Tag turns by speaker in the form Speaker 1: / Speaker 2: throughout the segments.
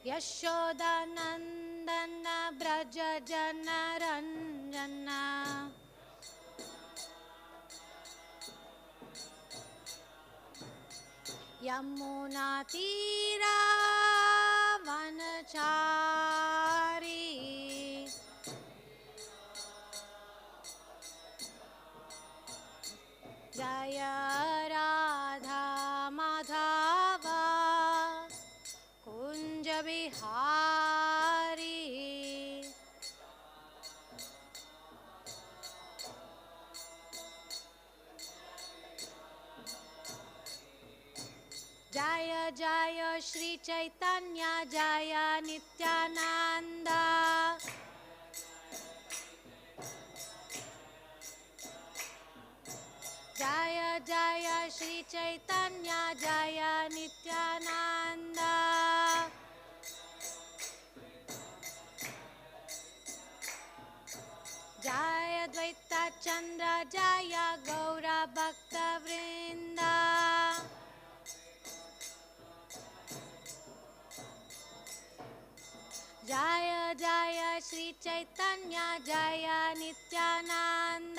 Speaker 1: यशोदानन्दन व्रज जनरञ्जन यमुनातीरा वनचारी जय राधा माधव कुंज बिहारी जय जय श्री चैतन्य जय नित्यानंद जय जय श्री चैतन्य जय नित्यानंद जय द्वैत चंद्र जय गौर भक्त वृंद जय जय श्री चैतन्य जय नित्यानंद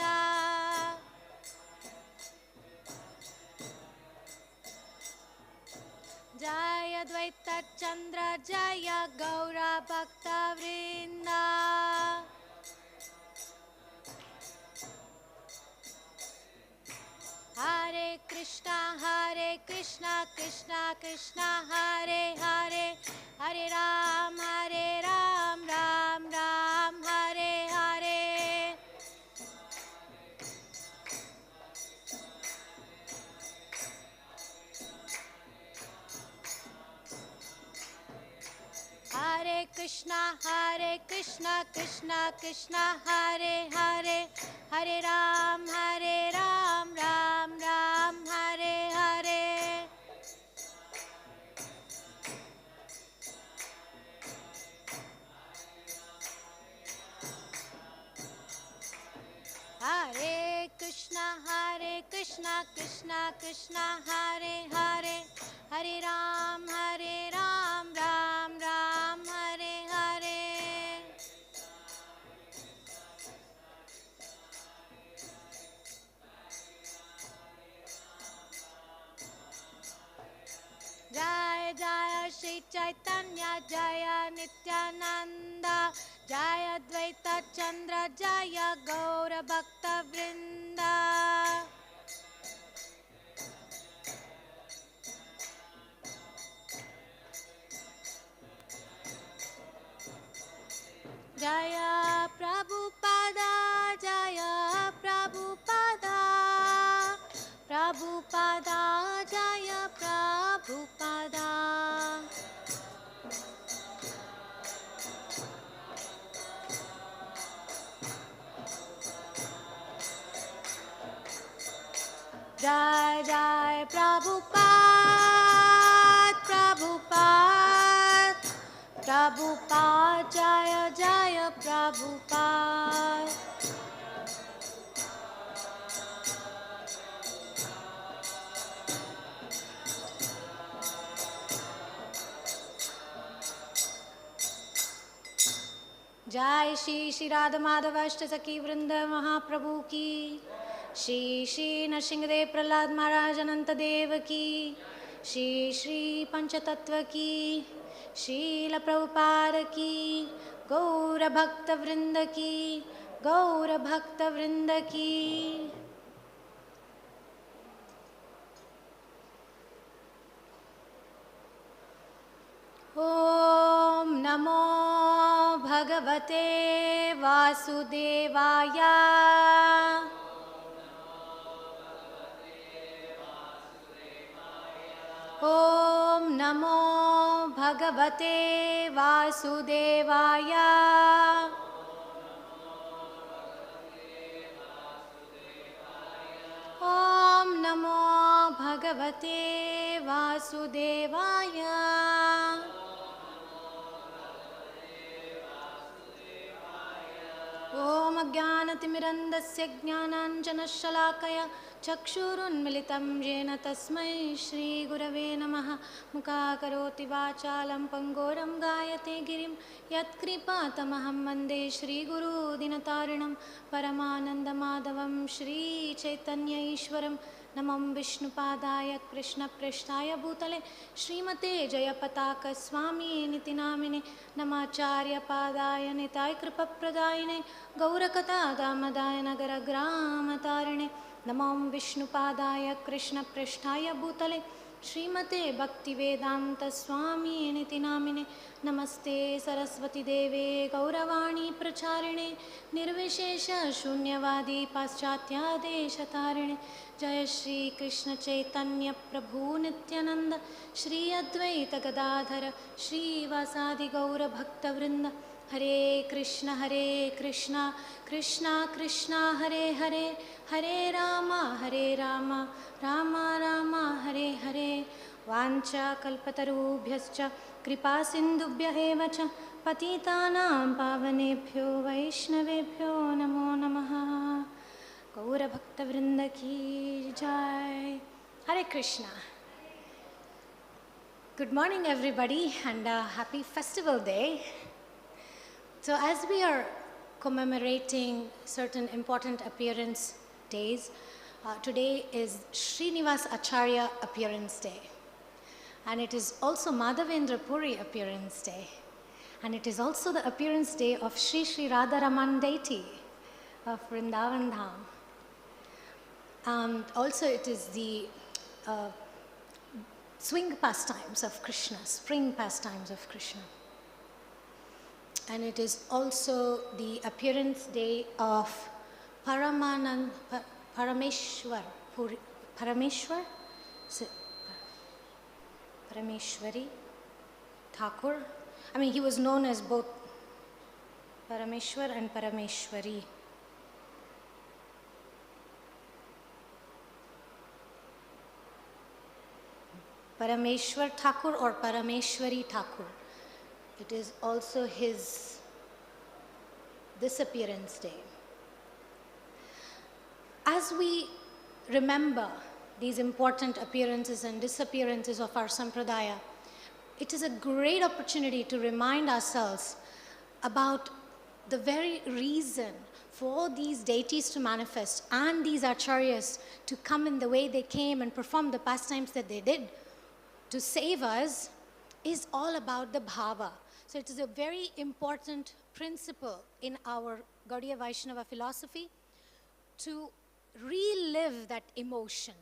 Speaker 1: जय द्वैत चंद्र जय गौर भक्त वृंद हरे कृष्णा कृष्णा कृष्णा हरे हरे हरे राम राम राम हरे हरे हरे कृष्णा कृष्णा कृष्णा हरे हरे हरे राम राम राम हरे हरे हरे कृष्णा कृष्णा कृष्णा हरे हरे हरे राम राम राम हरे हरे जय जय श्री चैतन्य जय नित्यानंद जय द्वैत चंद्र जय गौर भक्त वृंद जय प्रभुपादा जय प्रभुपादा प्रभुपादा जय प्रभुपादा जय जय प्रभुपाद प्रभुपाद प्रभुपाद जय जय प्रभुपाद जय श्री श्री राधा माधव अष्ट सखी वृंद महाप्रभु की श्री श्री नरसिंहदेव प्रहलाद महाराज अनंत देव की श्री श्री पंचतत्व की श्रील प्रभुपाद की गौर भक्त वृंद की गौर भक्त वृंद की ओम नमो भगवते वासुदेवाय ओम नमो भगवते वासुदेवाय ओम नमो भगवते वासुदेवाय ओम अज्ञानतिमिरन्धस्य ज्ञानाञ्जनशलाकया चक्षुरुन्मिलितं येन तस्मै श्रीगुरवे नमः। मुखाकरोति वाचालं पङ्गोरं गायते गिरिं यत्कृपातमहं वन्दे श्रीगुरुदिनतारिणं परमानन्दमाधवं श्रीचैतन्य ईश्वरं। नमो विष्णुपादाय कृष्णप्रेष्ठाय भूतले श्रीमते जयपताकस्वामिनिति नामिने नमाचार्यपादाय निताय कृपप्रदायिने गौरकथादामदाय नगरग्रामतारिणे नमो विष्णुपादाय कृष्णप्रेष्ठाय भूतले श्रीमते भक्तिवेदान्तस्वामिनिति नामिने नमस्ते सरस्वतीदेवे गौरवाणी प्रचारिणे निर्विशेष शून्यवादी पाश्चात्यादेशतारिणे जय श्री कृष्ण चैतन्य प्रभु नित्यानंद श्री अद्वैत गदाधर श्रीवासादि गौर भक्तवृंद। हरे कृष्ण कृष्ण कृष्ण हरे हरे हरे राम राम राम हरे हरे। वाञ्छा कल्पतरुभ्यश्च कृपा सिन्धुभ्य एव च पतितानां पावनेभ्यो वैष्णवेभ्यो नमो नमः। गौर भक्तवृंद की जय। Hare Krishna. Good morning everybody and a happy festival day. So as we are commemorating certain important appearance days, today is Sriniva Acharya appearance day. And it is also Madhavendra Puri appearance day. And it is also the appearance day of Sri Radha Ramanji of Vrindavan Dham. Also it is the swing pastimes of Krishna, spring pastimes of Krishna. And it is also the appearance day of Parameshwari Thakur. I mean, he was known as both Parameshwar and Parameshwari. Parameshwar Thakur or Parameshwari Thakur. It is also his disappearance day. As we remember these important appearances and disappearances of our sampradaya, it is a great opportunity to remind ourselves about the very reason for these deities to manifest and these acharyas to come in the way they came and perform the pastimes that they did to save us is all about the bhava. So it is a very important principle in our Gaudiya Vaishnava philosophy to relive that emotion.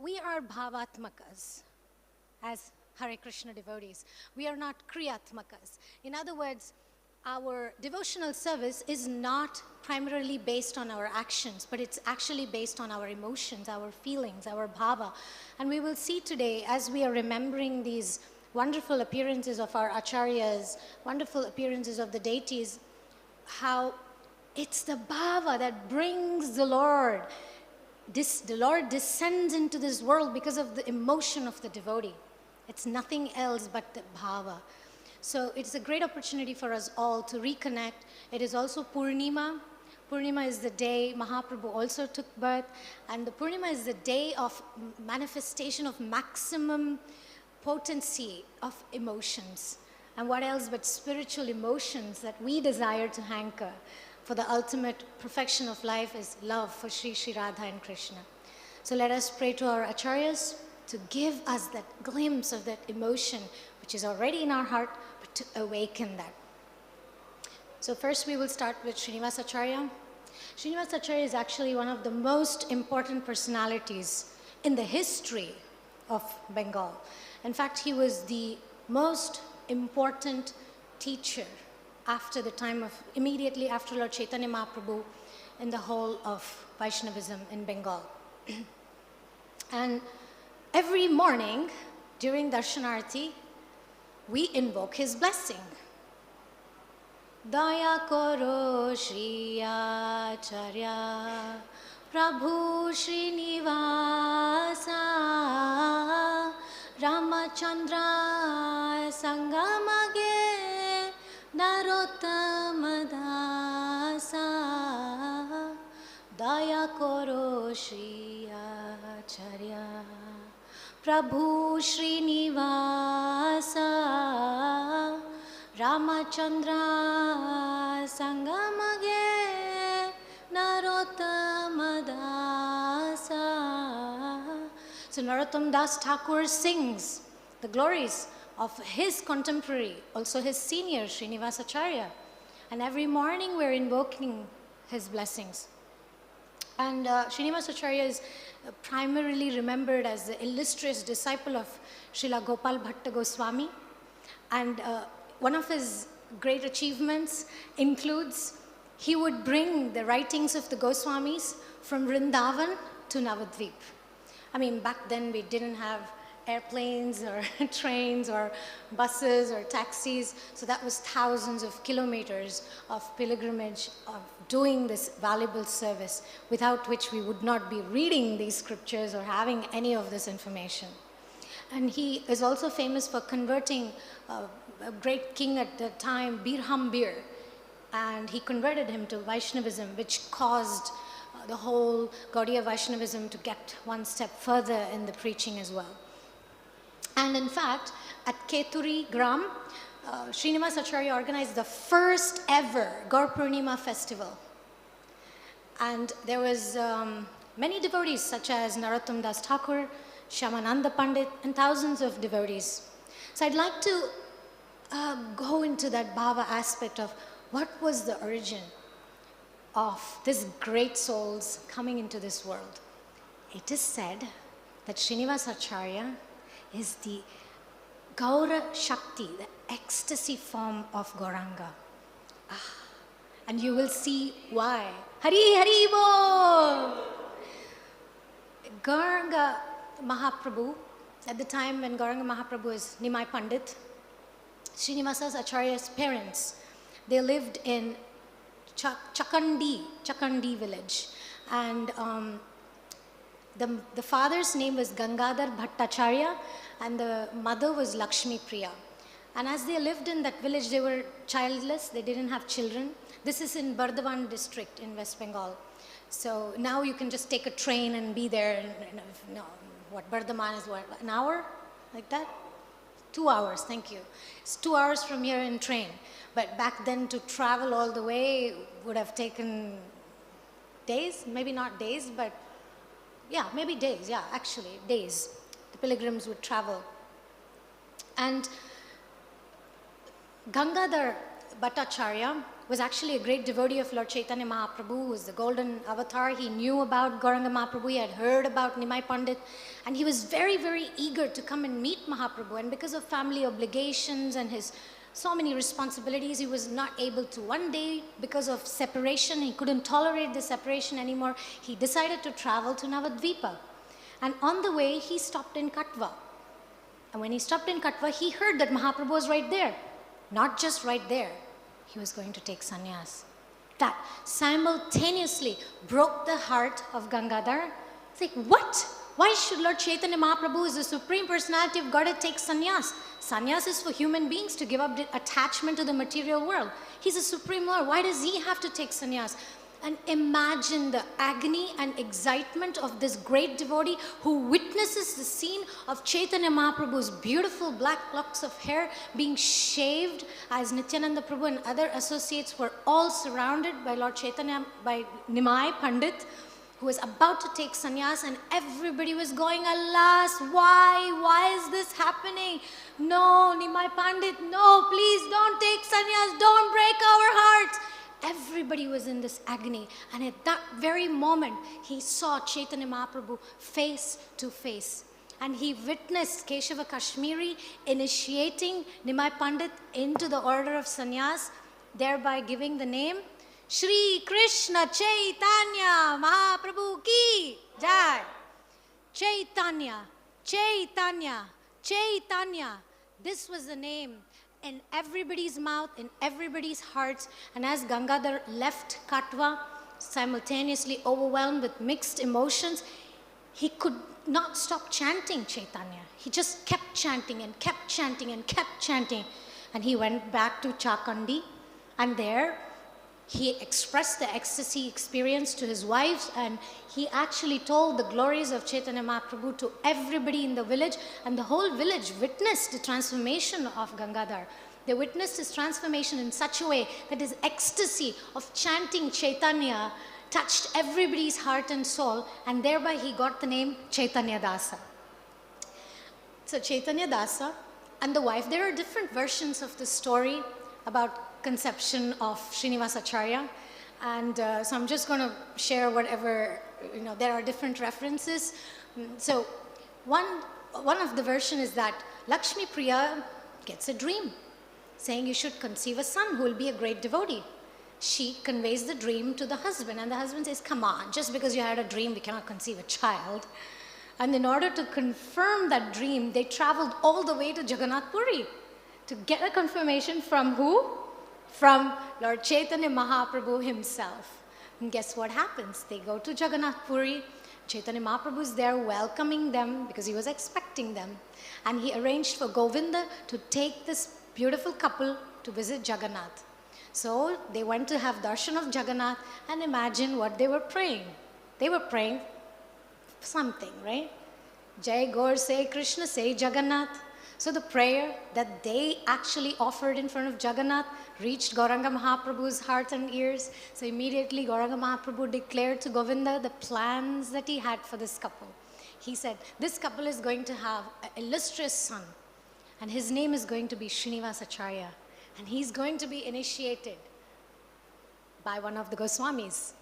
Speaker 1: We are bhavatmakas as Hare Krishna devotees. We are not kriyatmakas. In other words, our devotional service is not primarily based on our actions, but it's actually based on our emotions, our feelings, our bhava. And we will see today, as we are remembering these wonderful appearances of our acharyas, wonderful appearances of the deities, how it's the bhava that brings the Lord. The Lord descends into this world because of the emotion of the devotee. It's nothing else but the bhava. So it's a great opportunity for us all to reconnect. It is also Purnima. Purnima is the day Mahaprabhu also took birth. And the Purnima is the day of manifestation of maximum potency of emotions. And what else but spiritual emotions that we desire to hanker. For the ultimate perfection of life is love for Sri Radha and Krishna. So let us pray to our acharyas to give us that glimpse of that emotion which is already in our heart, but to awaken that. So first we will start with Srinivas Acharya. Srinivas Acharya is actually one of the most important personalities in the history of Bengal. In fact, he was the most important teacher after the time of, immediately after Lord Chaitanya Mahaprabhu in the whole of Vaishnavism in Bengal. And every morning during Darshanarti, we invoke his blessing. Daya koro Shri Acharya Prabhu Srinivasa Ramachandra Sangamage Narottam Dasa Shri Acharya Prabhu Srinivasa Ramachandra Sangamage Narottama Dasa. So Narottam Das Thakur sings the glories of his contemporary, also his senior, Srinivas Acharya. And every morning we're invoking his blessings. And Srinivas Acharya is primarily remembered as the illustrious disciple of Srila Gopal Bhatta Goswami. And one of his great achievements includes he would bring the writings of the Goswamis from Vrindavan to Navadvip. I mean, back then we didn't have airplanes or trains or buses or taxis, so that was thousands of kilometers of pilgrimage, of doing this valuable service, without which we would not be reading these scriptures or having any of this information. And he is also famous for converting a great king at the time, Birhambir, and he converted him to Vaishnavism, which caused the whole Gaudiya Vaishnavism to get one step further in the preaching as well. And in fact, at Keturi Gram, Srinivas Acharya organized the first ever Gaur Purnima festival. And there was many devotees such as Narottam Das Thakur, Shyamananda Pandit, and thousands of devotees. So I'd like to go into that bhava aspect of what was the origin of these great souls coming into this world. It is said that Srinivas Acharya is the Gaura Shakti, the ecstasy form of Gauranga. And you will see why. Hari Hari Bol! Gauranga Mahaprabhu, at the time when Gauranga Mahaprabhu is Nimai Pandit, Srinivasa Acharya's parents, they lived in Chakandi village. And the father's name was Gangadhar Bhattacharya and the mother was Lakshmi Priya. And as they lived in that village, they were childless, they didn't have children. This is in Bardhaman district in West Bengal. So now you can just take a train and be there. What Bardhaman is, what, an hour? Like that? 2 hours, thank you. It's 2 hours from here in train. But back then to travel all the way would have taken days, maybe not days, but yeah, maybe days, yeah, actually, days. The pilgrims would travel. And Gangadhar Bhattacharya was actually a great devotee of Lord Chaitanya Mahaprabhu, who was the golden avatar. He knew about Gauranga Mahaprabhu, he had heard about Nimai Pandit, and he was very, very eager to come and meet Mahaprabhu. And because of family obligations and his so many responsibilities, he was not able to. One day, because of separation, he couldn't tolerate the separation anymore. He decided to travel to Navadvipa. And on the way, he stopped in Katwa. And when he stopped in Katwa, he heard that Mahaprabhu was right there. Not just right there, he was going to take sannyas. That simultaneously broke the heart of Gangadhar. It's like, what? Why should Lord Chaitanya Mahaprabhu, who is the Supreme Personality of Godhead, take sannyas? Sannyas is for human beings to give up the attachment to the material world. He's a Supreme Lord. Why does he have to take sannyas? And imagine the agony and excitement of this great devotee who witnesses the scene of Chaitanya Mahaprabhu's beautiful black locks of hair being shaved as Nityananda Prabhu and other associates were all surrounded by Lord Chaitanya, by Nimai Pandit, who was about to take sannyas, and everybody was going, alas, why? Why is this happening? No, Nimai Pandit, no, please don't take sannyas, don't break our hearts. Everybody was in this agony, and at that very moment, he saw Chaitanya Mahaprabhu face to face. And he witnessed Keshava Kashmiri initiating Nimai Pandit into the order of sannyas, thereby giving the name Shri Krishna Chaitanya Mahaprabhu ki Jai. Chaitanya, Chaitanya, Chaitanya. This was the name in everybody's mouth, in everybody's hearts. And as Gangadhar left Katwa, simultaneously overwhelmed with mixed emotions, he could not stop chanting Chaitanya. He just kept chanting and kept chanting and kept chanting. And he went back to Chakandi, and there he expressed the ecstasy experience to his wives, and he actually told the glories of Chaitanya Mahaprabhu to everybody in the village, and the whole village witnessed the transformation of Gangadhar. They witnessed his transformation in such a way that his ecstasy of chanting Chaitanya touched everybody's heart and soul, and thereby he got the name Chaitanya Dasa. So Chaitanya Dasa and the wife, there are different versions of the story about conception of Srinivas Acharya, and so I'm just going to share whatever, there are different references. So one of the version is that Lakshmi Priya gets a dream saying you should conceive a son who will be a great devotee. She conveys the dream to the husband, and the husband says, come on, just because you had a dream, we cannot conceive a child. And in order to confirm that dream, they traveled all the way to Jagannath Puri to get a confirmation from who? From Lord Chaitanya Mahaprabhu himself. And guess what happens? They go to Jagannath Puri. Chaitanya Mahaprabhu is there welcoming them because he was expecting them. And he arranged for Govinda to take this beautiful couple to visit Jagannath. So they went to have darshan of Jagannath, and imagine what they were praying. They were praying something, right? Jai Gaur say Krishna say Jagannath. So the prayer that they actually offered in front of Jagannath reached Gauranga Mahaprabhu's heart and ears. So immediately Gauranga Mahaprabhu declared to Govinda the plans that he had for this couple. He said, this couple is going to have an illustrious son, and his name is going to be Srinivas Acharya, and he's going to be initiated by one of the Goswamis,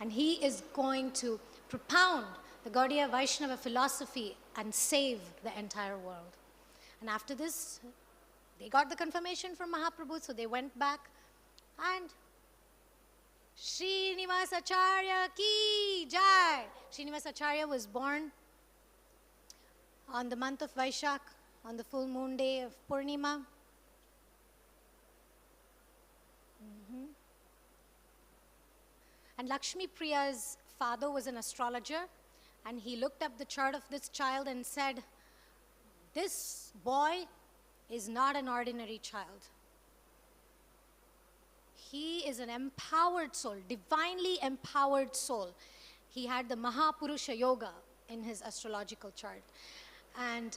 Speaker 1: and he is going to propound the Gaudiya Vaishnava philosophy and save the entire world. And after this, they got the confirmation from Mahaprabhu, so they went back, and Srinivas Acharya ki jai. Srinivas Acharya was born on the month of Vaishak, on the full moon day of Purnima. And Lakshmi Priya's father was an astrologer, and he looked up the chart of this child and said, this boy is not an ordinary child. He is an empowered soul, divinely empowered soul. He had the Mahapurusha Yoga in his astrological chart. And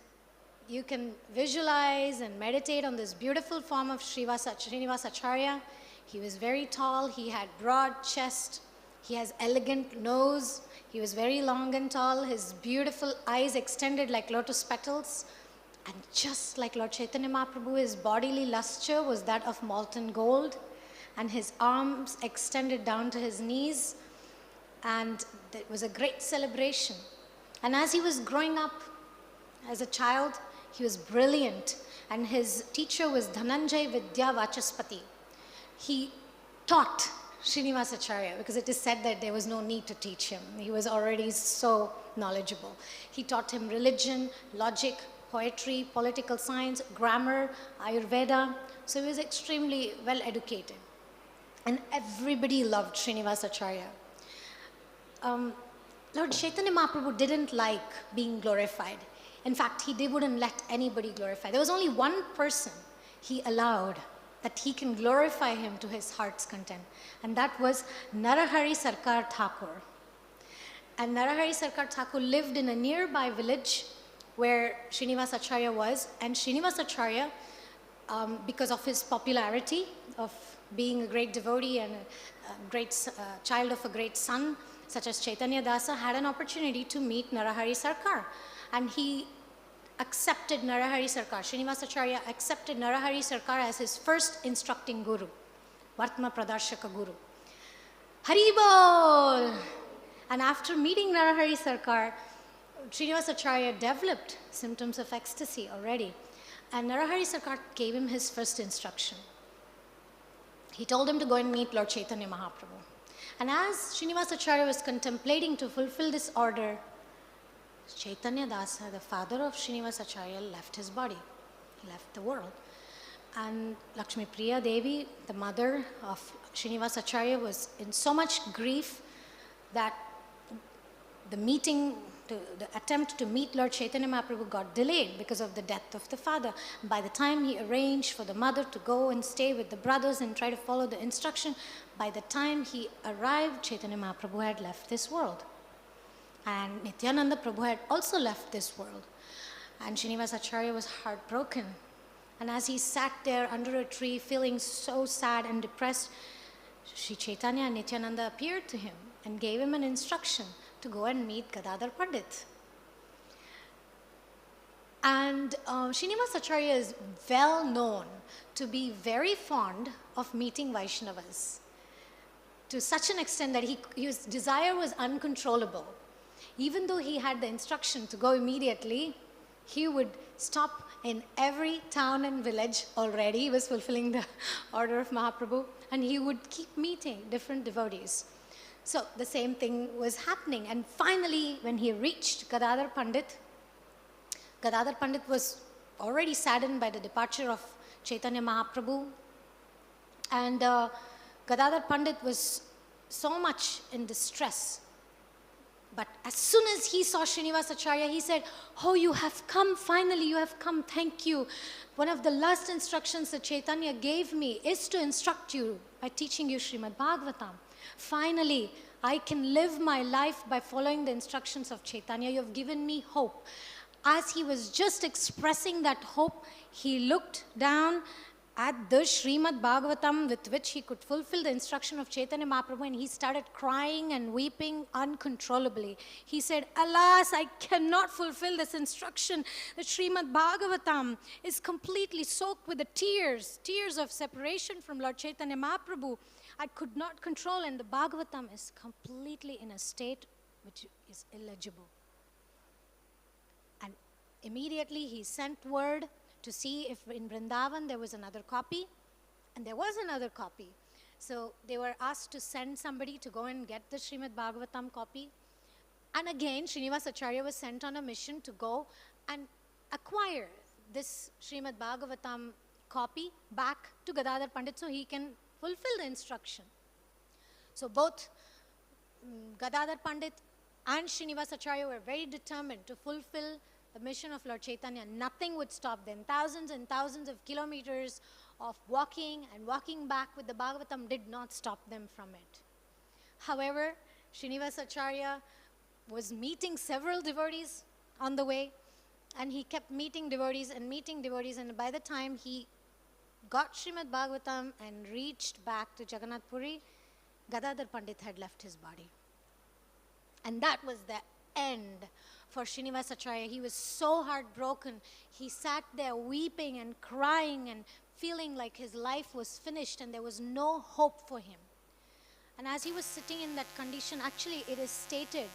Speaker 1: you can visualize and meditate on this beautiful form of Srinivas Acharya. He was very tall, he had broad chest, he has elegant nose, he was very long and tall, his beautiful eyes extended like lotus petals, and just like Lord Chaitanya Mahaprabhu, his bodily luster was that of molten gold, and his arms extended down to his knees, and it was a great celebration. And as he was growing up as a child, he was brilliant, and his teacher was Dhananjay Vidya Vachaspati. He taught Srinivas Acharya because it is said that there was no need to teach him. He was already so knowledgeable. He taught him religion, logic, poetry, political science, grammar, Ayurveda. So he was extremely well educated. And everybody loved Srinivas Acharya. Lord Chaitanya Mahaprabhu didn't like being glorified. In fact, he wouldn't let anybody glorify. There was only one person he allowed that he can glorify him to his heart's content, and that was Narahari Sarkar Thakur. And Narahari Sarkar Thakur lived in a nearby village where Srinivas Acharya was, and Srinivas Acharya, because of his popularity of being a great devotee and a great child of a great son, such as Chaitanya Dasa, had an opportunity to meet Narahari Sarkar. And he accepted Narahari Sarkar. Srinivas Acharya accepted Narahari Sarkar as his first instructing guru, Vartma Pradarshaka Guru. Haribol! And after meeting Narahari Sarkar, Srinivas Acharya developed symptoms of ecstasy already. And Narahari Sarkar gave him his first instruction. He told him to go and meet Lord Chaitanya Mahaprabhu. And as Srinivas Acharya was contemplating to fulfill this order, Chaitanya Dasa, the father of Srinivas Acharya, left his body. He left the world. And Lakshmi Priya Devi, the mother of Srinivas Acharya, was in so much grief that the meeting the attempt to meet Lord Chaitanya Mahaprabhu got delayed because of the death of the father. By the time he arranged for the mother to go and stay with the brothers and try to follow the instruction, by the time he arrived, Chaitanya Mahaprabhu had left this world. And Nityananda Prabhu had also left this world. And Srinivasa Acharya was heartbroken. And as he sat there under a tree feeling so sad and depressed, Sri Chaitanya and Nityananda appeared to him and gave him an instruction to go and meet Gadadhar Pandit. And Srinivasa Acharya is well known to be very fond of meeting Vaishnavas, to such an extent that his desire was uncontrollable. Even though he had the instruction to go immediately, he would stop in every town and village already. He was fulfilling the order of Mahaprabhu, and he would keep meeting different devotees. So the same thing was happening. And finally, when he reached Gadadhar Pandit was already saddened by the departure of Chaitanya Mahaprabhu. And Gadadhar Pandit was so much in distress. But as soon as he saw Srinivasa Acharya, he said, "Oh, you have come, finally you have come, thank you. One of the last instructions that Chaitanya gave me is to instruct you by teaching you Srimad Bhagavatam. Finally, I can live my life by following the instructions of Chaitanya. You have given me hope." As he was just expressing that hope, he looked down at the Srimad Bhagavatam with which he could fulfill the instruction of Chaitanya Mahaprabhu, and he started crying and weeping uncontrollably. He said, "Alas, I cannot fulfill this instruction. The Srimad Bhagavatam is completely soaked with the tears of separation from Lord Chaitanya Mahaprabhu. I could not control, and the Bhagavatam is completely in a state which is illegible." And immediately he sent word to see if in Vrindavan there was another copy, and there was another copy. So they were asked to send somebody to go and get the Srimad Bhagavatam copy. And again, Srinivasa Acharya was sent on a mission to go and acquire this Srimad Bhagavatam copy back to Gadadhar Pandit so he can fulfill the instruction. So both Gadadhar Pandit and Srinivasa Acharya were very determined to fulfill the mission of Lord Chaitanya. Nothing would stop them. Thousands and thousands of kilometers of walking and walking back with the Bhagavatam did not stop them from it. However, Srinivasa Acharya was meeting several devotees on the way, and he kept meeting devotees, and by the time he got Srimad Bhagavatam and reached back to Jagannath Puri, Gadadhar Pandit had left his body. And that was the end for Srinivasa Acharya. He was so heartbroken. He sat there weeping and crying and feeling like his life was finished and there was no hope for him. And as he was sitting in that condition, actually it is stated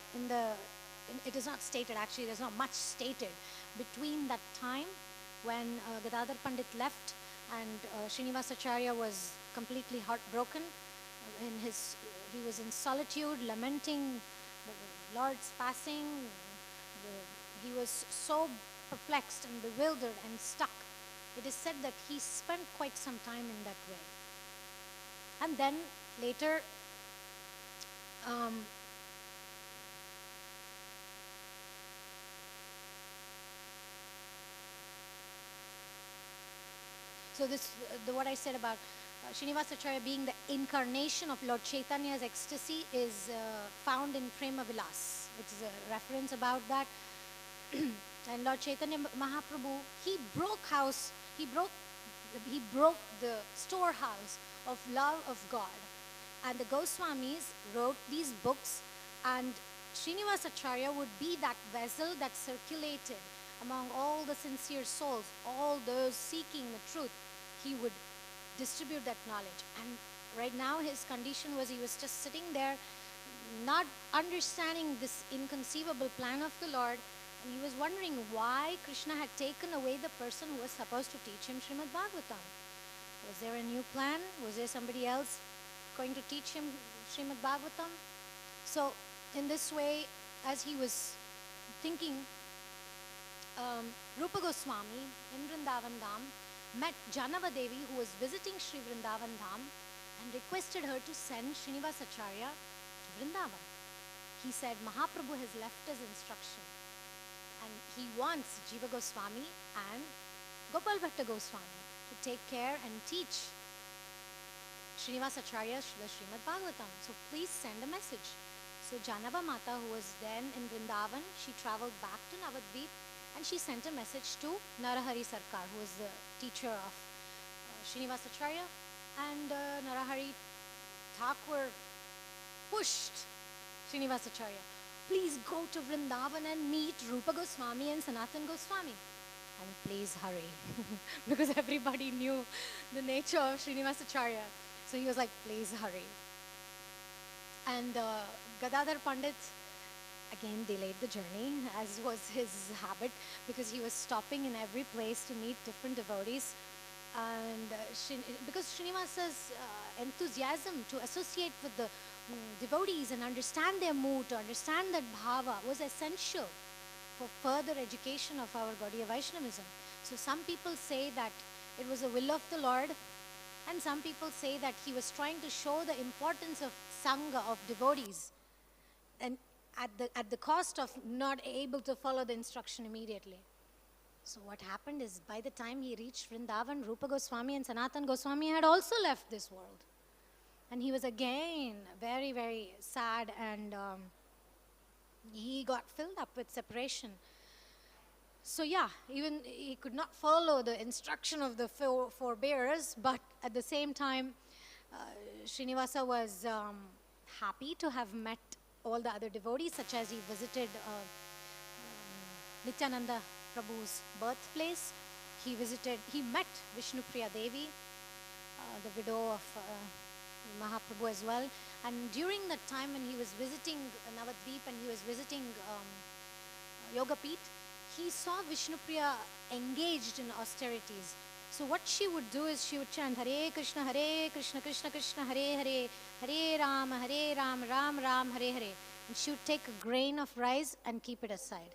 Speaker 1: it is not stated actually, there's not much stated between that time when Gadadhar Pandit left and Srinivasa Acharya was completely heartbroken. He was in solitude, lamenting the Lord's passing. He was so perplexed and bewildered and stuck. It is said that he spent quite some time in that way. And then later, so what I said about Srinivasa Acharya being the incarnation of Lord Chaitanya's ecstasy is found in Prema Vilas, which is a reference about that. And Lord Chaitanya Mahaprabhu, he broke the storehouse of love of God. And the Goswamis wrote these books, and Srinivasa Acharya would be that vessel that circulated among all the sincere souls, all those seeking the truth. He would distribute that knowledge. And right now his condition was he was just sitting there, not understanding this inconceivable plan of the Lord. And he was wondering why Krishna had taken away the person who was supposed to teach him Srimad Bhagavatam. Was there a new plan? Was there somebody else going to teach him Srimad Bhagavatam? So in this way, as he was thinking, Rupa Goswami in Vrindavan Dham met Janava Devi, who was visiting Sri Vrindavan Dham, and requested her to send Srinivasa Acharya to Vrindavan. he said, Mahaprabhu has left his instruction and he wants Jiva Goswami and Gopal Bhatta Goswami to take care and teach Srinivas Acharya Srimad Bhagavatam. So please send a message. So Janaba Mata, who was then in Vrindavan, she traveled back to Navadvip and she sent a message to Narahari Sarkar, who was the teacher of Srinivas Acharya. And Narahari Thakur pushed Srinivas Acharya, please go to Vrindavan and meet Rupa Goswami and Sanatan Goswami. And please hurry, because everybody knew the nature of Srinivas Acharya. So he was like, please hurry. And Gadadhar Pandit again delayed the journey, as was his habit, because he was stopping in every place to meet different devotees. And because Srinivasa's enthusiasm to associate with the devotees and understand their mood, to understand that bhava, was essential for further education of our Gaudiya Vaishnavism. So some people say that it was the will of the Lord, and some people say that he was trying to show the importance of Sangha, of devotees, and at the cost of not able to follow the instruction immediately. So what happened is, by the time he reached Vrindavan, Rupa Goswami and Sanatan Goswami had also left this world. And he was again very, very sad, and he got filled up with separation. So yeah, even he could not follow the instruction of the forebears, but at the same time, Srinivasa was happy to have met all the other devotees, such as he visited Nityananda Prabhu's birthplace. He met Vishnupriya Devi, the widow of Mahaprabhu as well. And during that time when he was visiting Navadvip and he was visiting Yoga Peeth, he saw Vishnupriya engaged in austerities. So what she would do is she would chant Hare Krishna, Krishna Krishna, Hare Hare, Hare Ram, Ram Ram, Hare Hare. And she would take a grain of rice and keep it aside.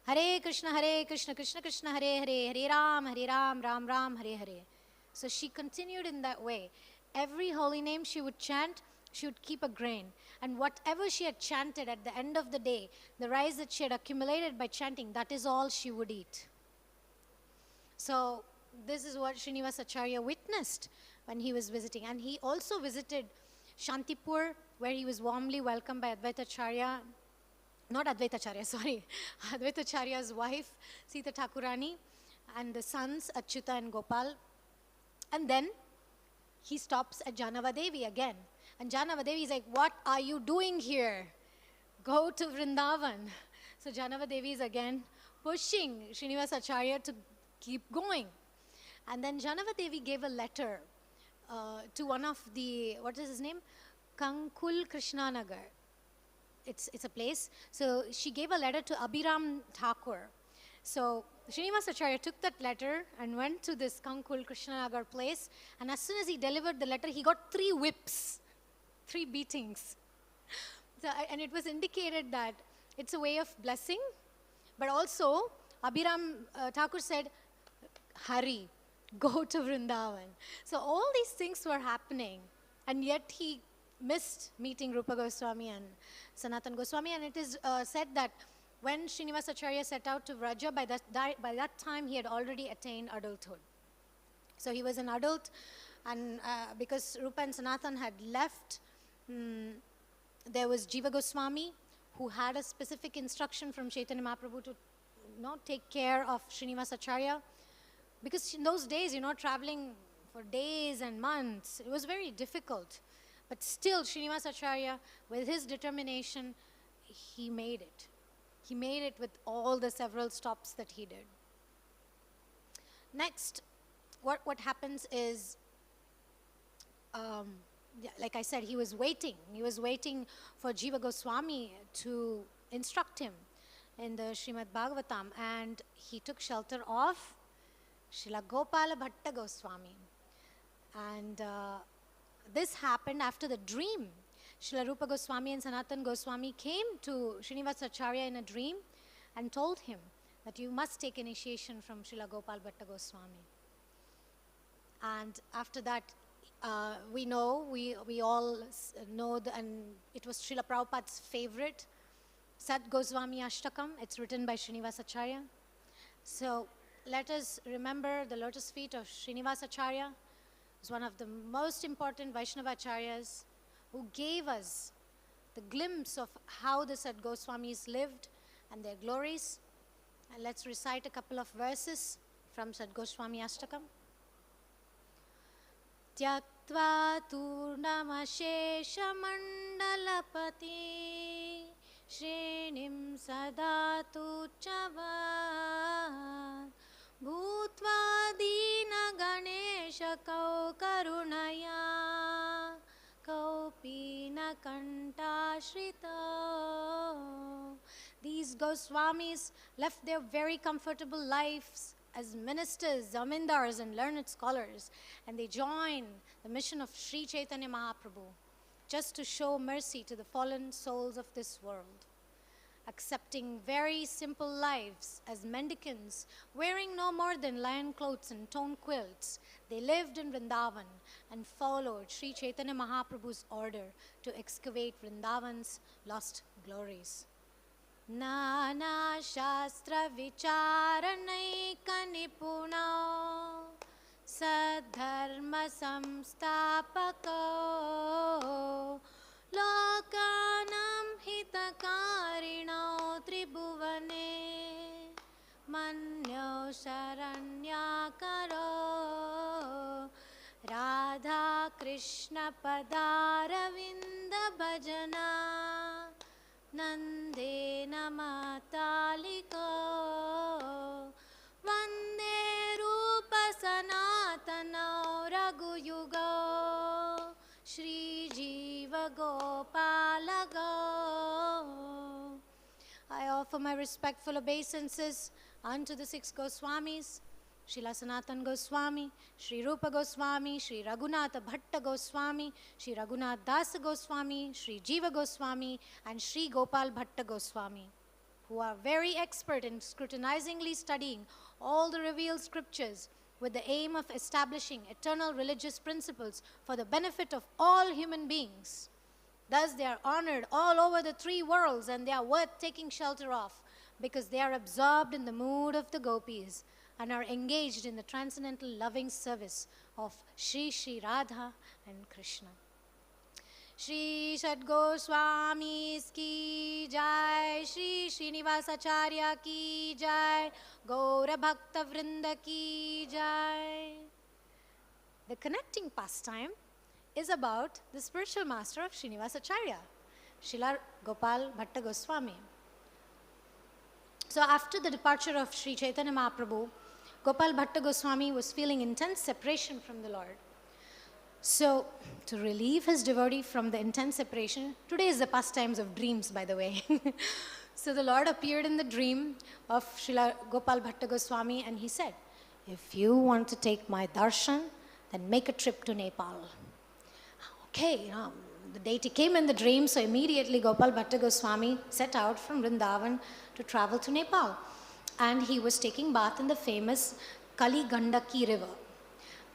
Speaker 1: Hare Krishna, Krishna Krishna, Hare Hare, Hare Ram, Ram Ram, Hare Hare. So she continued in that way. Every holy name she would chant, she would keep a grain. And whatever she had chanted at the end of the day, the rice that she had accumulated by chanting, that is all she would eat. So this is what Srinivas Acharya witnessed when he was visiting. And he also visited Shantipur, where he was warmly welcomed by Advaita Acharya. Not Advaita Acharya, sorry. Advaita Acharya's wife, Sita Thakurani, and the sons, Achyuta and Gopal. And then he stops at Janava Devi again. And Janava Devi is like, what are you doing here? Go to Vrindavan. So Janava Devi is again pushing Srinivas Acharya to keep going. And then Janava Devi gave a letter to one of the, what is his name? Kankul Krishnanagar. It's a place. So she gave a letter to Abhiram Thakur. So Srinivas Acharya took that letter and went to this Kankul Krishnanagar place. And as soon as he delivered the letter, he got 3 whips, 3 beatings. So, and it was indicated that it's a way of blessing. But also, Abhiram Thakur said, hurry, go to Vrindavan. So all these things were happening. And yet he missed meeting Rupa Goswami and Sanatan Goswami. And it is said that when Srinivas Acharya set out to Vraja, by that time he had already attained adulthood. So he was an adult, and because Rupa and Sanatan had left, there was Jiva Goswami, who had a specific instruction from Chaitanya Mahaprabhu to take care of Srinivas Acharya. Because in those days, traveling for days and months, it was very difficult. But still, Srinivas Acharya, with his determination, he made it. He made it with all the several stops that he did. Next, what happens is, like I said, he was waiting. He was waiting for Jiva Goswami to instruct him in the Srimad Bhagavatam. And he took shelter of Srila Gopala Bhatta Goswami. And this happened after the dream. Srila Rupa Goswami and Sanatan Goswami came to Srinivas Acharya in a dream and told him that you must take initiation from Srila Gopal Bhatta Goswami. And after that, we all know, and it was Srila Prabhupada's favorite Sat Goswami Ashtakam. It's written by Sriniva Acharya. So let us remember the lotus feet of Sriniva Acharya. He's one of the most important Vaishnava Acharyas who gave us the glimpse of how the Sat Goswamis lived and their glories. And let's recite a couple of verses from Sat Goswami Ashtakam. Tyaktva turnamashesha mandalapati Shrenim sadatu chavad Bhutva dina ganesha kau karunaya Kaupina kantashrita. These Goswamis left their very comfortable lives as ministers, zamindars and learned scholars, and they joined the mission of Sri Chaitanya Mahaprabhu just to show mercy to the fallen souls of this world. Accepting very simple lives as mendicants, wearing no more than lion clothes and torn quilts, they lived in Vrindavan and followed Sri Chaitanya Mahaprabhu's order to excavate Vrindavan's lost glories. Nana Shastra Vicharanaika Nipunao Sadharma Samstapako Lokanam Hitakarino Tribhuvane Manyo Sharanyakaro Radha Krishna Padaravinda Bhajana Nandena Mataliko Vande Rupa Sanatana Raghuyugo Shri Jiva Gopalago. I offer my respectful obeisances unto the 6 Goswamis, Srila Sanatan Goswami, Sri Rupa Goswami, Sri Raghunatha Bhatta Goswami, Sri Raghunath Dasa Goswami, Sri Jiva Goswami, and Sri Gopal Bhatta Goswami, who are very expert in scrutinizingly studying all the revealed scriptures with the aim of establishing eternal religious principles for the benefit of all human beings. Thus they are honored all over the 3 worlds, and they are worth taking shelter of because they are absorbed in the mood of the gopis and are engaged in the transcendental loving service of Shri Shri Radha and Krishna. Shri Sat Goswamis ki jai, Shri Sriniva Acharya ki jai, Gaura Bhakta Vrinda ki jai. The connecting pastime is about the spiritual master of Srinivas Acharya, Srila Gopal Bhatta Goswami. So after the departure of Sri Chaitanya Mahaprabhu, Gopal Bhatta Goswami was feeling intense separation from the Lord. So, to relieve his devotee from the intense separation, today is the pastimes of dreams, by the way. So the Lord appeared in the dream of Srila Gopal Bhatta Goswami and he said, if you want to take my darshan, then make a trip to Nepal. Okay, the deity came in the dream, so immediately Gopal Bhatta Goswami set out from Vrindavan to travel to Nepal. And he was taking bath in the famous Kali Gandaki river.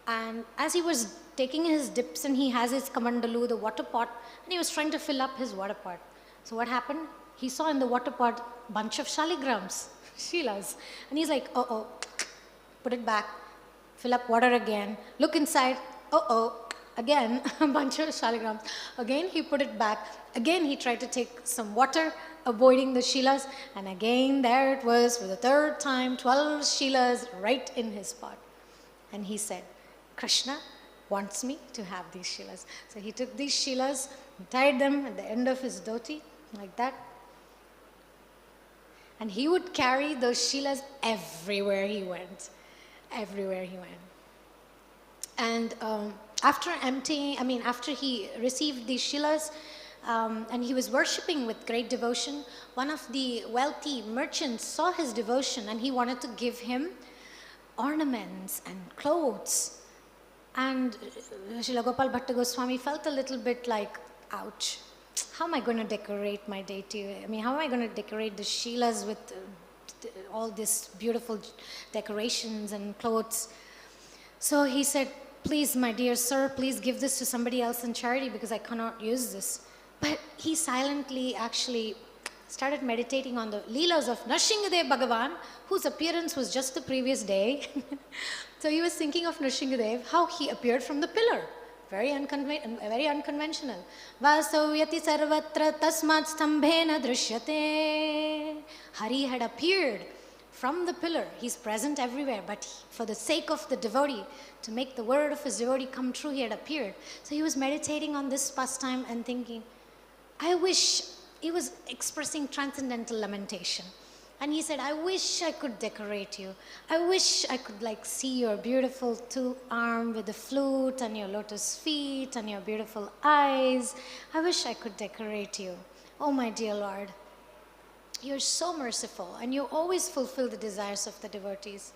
Speaker 1: And as he was taking his dips and he has his kamandalu, the water pot, and he was trying to fill up his water pot. So what happened? He saw in the water pot a bunch of shaligrams, shilas. And he's like, uh-oh, put it back, fill up water again, look inside, uh-oh, again, a bunch of shaligrams. Again, he put it back. Again, he tried to take some water, avoiding the shilas. And again, there it was for the 3rd time, 12 shilas right in his pot. And he said, Krishna wants me to have these shilas. So he took these shilas, tied them at the end of his dhoti, like that. And he would carry those shilas everywhere he went. Everywhere he went. And after he received these shilas, and he was worshipping with great devotion, one of the wealthy merchants saw his devotion and he wanted to give him ornaments and clothes. And Srila Gopal Bhatta Goswami felt a little bit like, ouch, how am I going to decorate my deity? How am I going to decorate the shilas with all these beautiful decorations and clothes? So he said, please, my dear sir, please give this to somebody else in charity because I cannot use this. But he silently actually started meditating on the Leelas of Nrsimhadev Bhagavan, whose appearance was just the previous day. So he was thinking of Nrsimhadev, how he appeared from the pillar. Very unconventional. Vasavyati sarvatra tasmat stambhena drishyate. Hari had appeared from the pillar. He's present everywhere, but for the sake of the devotee, to make the word of his devotee come true, he had appeared. So he was meditating on this pastime and thinking, I wish, he was expressing transcendental lamentation. And he said, I wish I could decorate you. I wish I could see your beautiful two arm with the flute and your lotus feet and your beautiful eyes. I wish I could decorate you. Oh my dear Lord, you're so merciful and you always fulfill the desires of the devotees.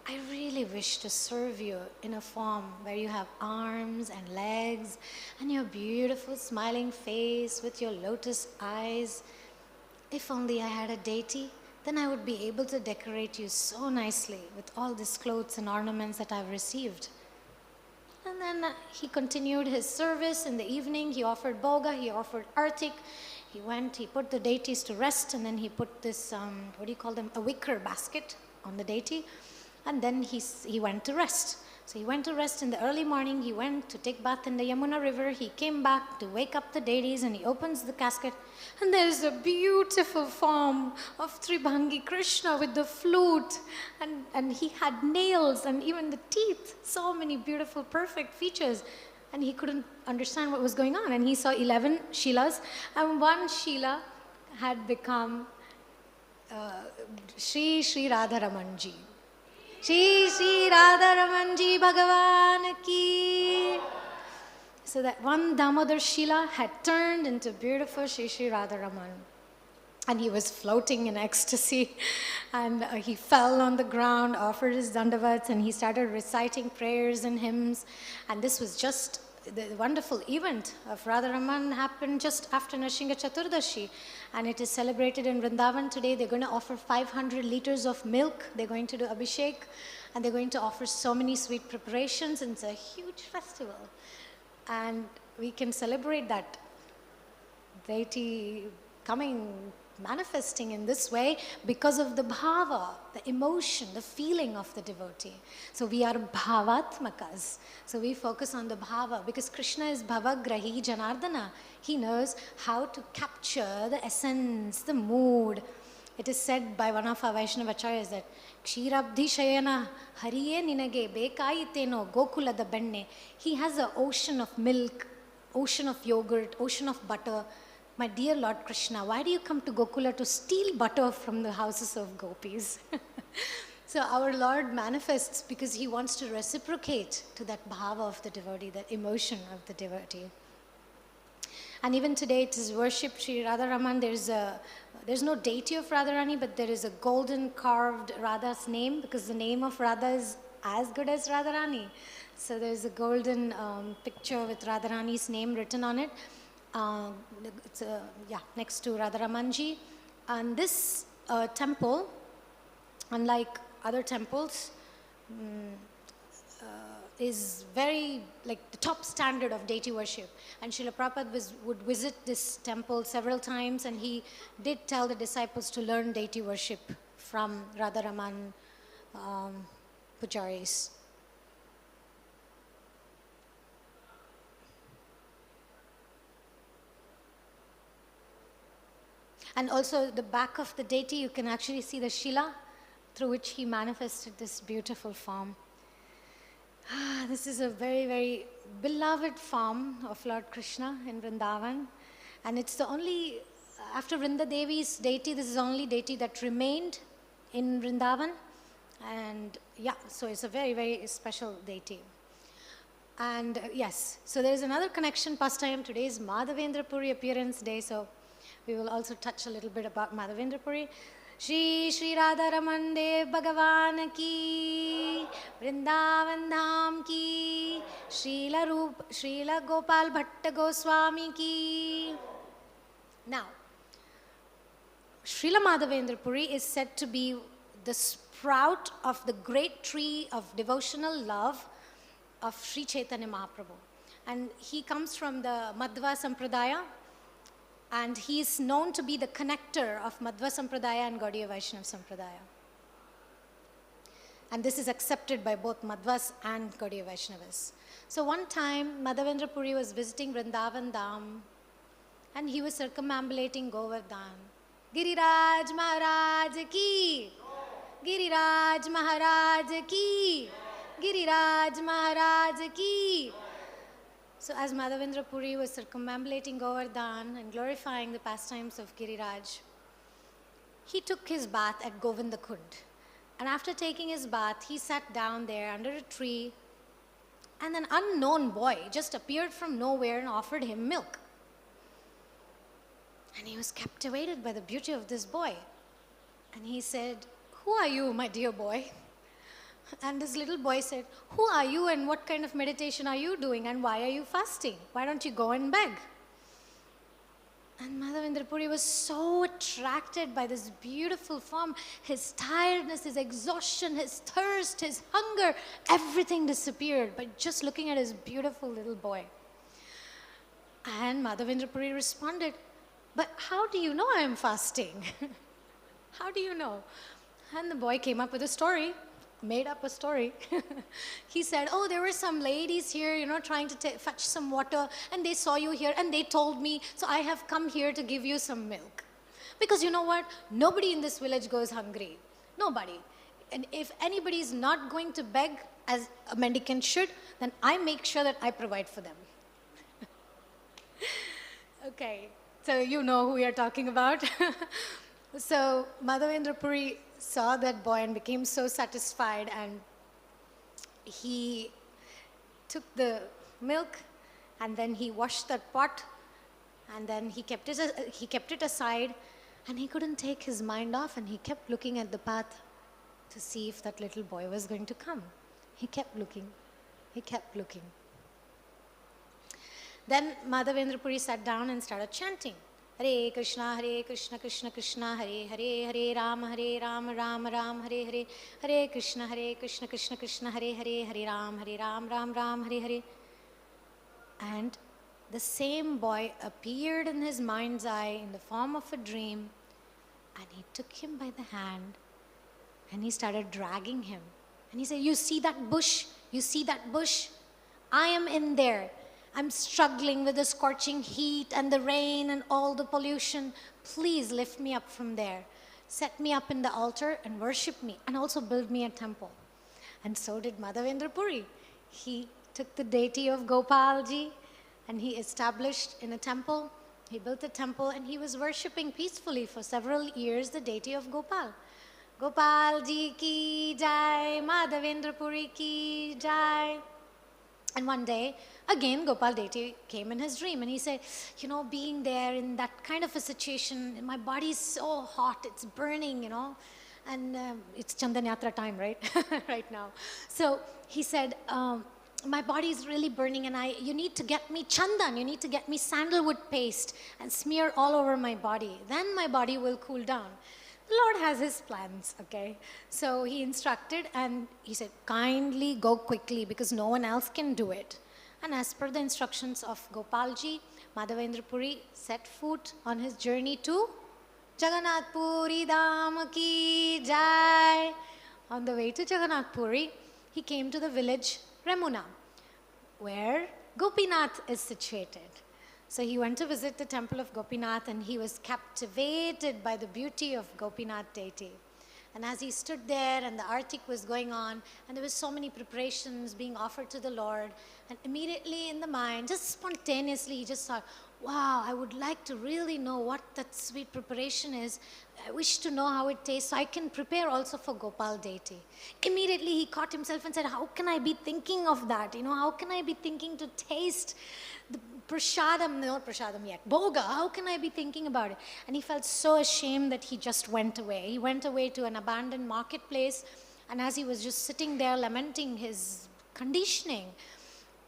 Speaker 1: I really wish to serve you in a form where you have arms and legs and your beautiful smiling face with your lotus eyes. If only I had a deity, then I would be able to decorate you so nicely with all these clothes and ornaments that I've received. And then he continued his service in the evening. He offered bhoga, he offered artik. He went, he put the deities to rest, and then he put this, a wicker basket on the deity. And then he went to rest. So he went to rest in the early morning. He went to take bath in the Yamuna river. He came back to wake up the deities, and he opens the casket. And there's a beautiful form of Tribhangi Krishna with the flute. And he had nails and even the teeth. So many beautiful, perfect features. And he couldn't understand what was going on. And he saw 11 Shilas. And one Shila had become Sri Radha Ramanji. Shri Radha Ramanji Bhagavan ki. So that one Damodar Shila had turned into beautiful Shri Radha Raman. And he was floating in ecstasy. And he fell on the ground, offered his dandavats, and he started reciting prayers and hymns. And this was just the wonderful event of Radha Raman happened just after Nrsimha Chaturdashi. And it is celebrated in Vrindavan today. They're going to offer 500 liters of milk. They're going to do Abhishek. And they're going to offer so many sweet preparations. And it's a huge festival. And we can celebrate that deity coming, manifesting in this way because of the bhava, the emotion, the feeling of the devotee. So we are bhavatmakas. So we focus on the bhava because Krishna is bhavagrahi janardana. He knows how to capture the essence, the mood. It is said by one of our Vaishnava acharyas that Kshirabdhi Shayana Hariye Ninage Bekaiteno Gokulada Benne. He has an ocean of milk, ocean of yogurt, ocean of butter. My dear Lord Krishna, why do you come to Gokula to steal butter from the houses of gopis? So our Lord manifests because he wants to reciprocate to that bhava of the devotee, that emotion of the devotee. And even today it is worship Sri Radha Raman. There's no deity of Radharani, but there is a golden carved Radha's name because the name of Radha is as good as Radharani. So there's a golden picture with Radharani's name written on it. It's next to Radha Ramanji. And this temple, unlike other temples, is very like the top standard of deity worship. And Srila Prabhupada would visit this temple several times, and he did tell the disciples to learn deity worship from Radha Raman pujaris. And also the back of the deity, you can actually see the Shila through which he manifested this beautiful form. This is a very, very beloved form of Lord Krishna in Vrindavan. And it's the only, after Vrinda Devi's deity, this is the only deity that remained in Vrindavan. And so it's a very, very special deity. And yes, so there is another connection pastime. Today is Madhavendra Puri appearance day. So we will also touch a little bit about Madhavendra Puri. Shri Radha Raman Dev Bhagavan ki, Vrindavan Dham ki, Srila Gopal Bhatta Goswami ki. Now, Srila Madhavendra Puri is said to be the sprout of the great tree of devotional love of Sri Chaitanya Mahaprabhu. And he comes from the Madhva Sampradaya. And he is known to be the connector of Madhva Sampradaya and Gaudiya Vaishnava Sampradaya. And this is accepted by both Madhvas and Gaudiya Vaishnavas. So one time, Madhavendra Puri was visiting Vrindavan Dham, and he was circumambulating Govardhan. Giriraj Maharaj ki! Giriraj Maharaj ki! Giriraj Maharaj ki! So as Madhavendra Puri was circumambulating Govardhan and glorifying the pastimes of Giriraj, he took his bath at Govinda Kund. And after taking his bath, he sat down there under a tree, and an unknown boy just appeared from nowhere and offered him milk. And he was captivated by the beauty of this boy. And he said, "Who are you, my dear boy?" And this little boy said, "Who are you and what kind of meditation are you doing and why are you fasting? Why don't you go and beg?" And Madhavendra Puri was so attracted by this beautiful form. His tiredness, his exhaustion, his thirst, his hunger, everything disappeared by just looking at his beautiful little boy. And Madhavendra Puri responded, "But how do you know I am fasting? How do you know?" And the boy came up with a story. Made up a story. He said, "Oh, there were some ladies here, trying to fetch some water, and they saw you here, and they told me, so I have come here to give you some milk. Because you know what? Nobody in this village goes hungry. Nobody. And if anybody is not going to beg as a mendicant should, then I make sure that I provide for them." Okay, so you know who we are talking about. So Madhavendra Puri saw that boy and became so satisfied, and he took the milk and then he washed that pot, and then he kept it aside, and he couldn't take his mind off, and he kept looking at the path to see if that little boy was going to come. He kept looking. He kept looking. Then Madhavendra Puri sat down and started chanting. Hare Krishna, Krishna Krishna, Hare Hare, Hare Rama, Rama Ram, Hare Hare, Hare Krishna, Krishna Krishna, Hare Hare, Hare Ram, Ram, Hare Hare. And the same boy appeared in his mind's eye in the form of a dream, and he took him by the hand and he started dragging him. And he said, "You see that bush? You see that bush? I am in there. I'm struggling with the scorching heat and the rain and all the pollution. Please lift me up from there. Set me up in the altar and worship me, and also build me a temple." And so did Madhavendra Puri. He took the deity of Gopalji and he established in a temple. He built a temple and he was worshipping peacefully for several years the deity of Gopal. Gopalji ki jai, Madhavendra Puri ki jai. And one day, again, Gopal deity came in his dream and he said, "Being there in that kind of a situation, my body is so hot, it's burning, and it's Chandanyatra time, right? Right now." So he said, "My body is really burning, and you need to get me chandan, you need to get me sandalwood paste and smear all over my body. Then my body will cool down." The Lord has his plans, okay? So he instructed and he said, "Kindly go quickly because no one else can do it." And as per the instructions of Gopalji, Madhavendra Puri set foot on his journey to Jagannath Puri Dham ki jai. On the way to Jagannath Puri, he came to the village Remuna, where Gopinath is situated. So he went to visit the temple of Gopinath, and he was captivated by the beauty of Gopinath deity. And as he stood there and the artik was going on, and there were so many preparations being offered to the Lord, and immediately in the mind, just spontaneously, he just thought, "Wow, I would like to really know what that sweet preparation is. I wish to know how it tastes so I can prepare also for Gopal deity." Immediately he caught himself and said, "How can I be thinking of that? How can I be thinking to taste the prasadam, not prasadam yet, bhoga, how can I be thinking about it?" And he felt so ashamed that he just went away. He went away to an abandoned marketplace, and as he was just sitting there lamenting his conditioning,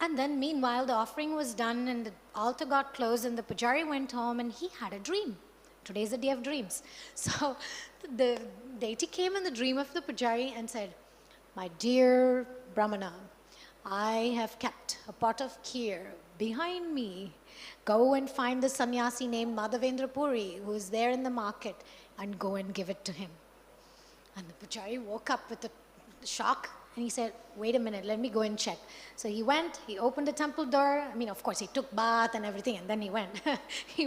Speaker 1: and then meanwhile the offering was done and the altar got closed and the pujari went home and he had a dream. Today is the day of dreams. So the deity came in the dream of the pujari and said, "My dear Brahmana, I have kept a pot of kheer behind me, Go and find the sannyasi named Madhavendra Puri, who is there in the market, and go and give it to him. And the pujari woke up with a shock, and he said, wait a minute, let me go and check. So he went, he opened the temple door. I mean, of course, he took bath and everything, and then he went. he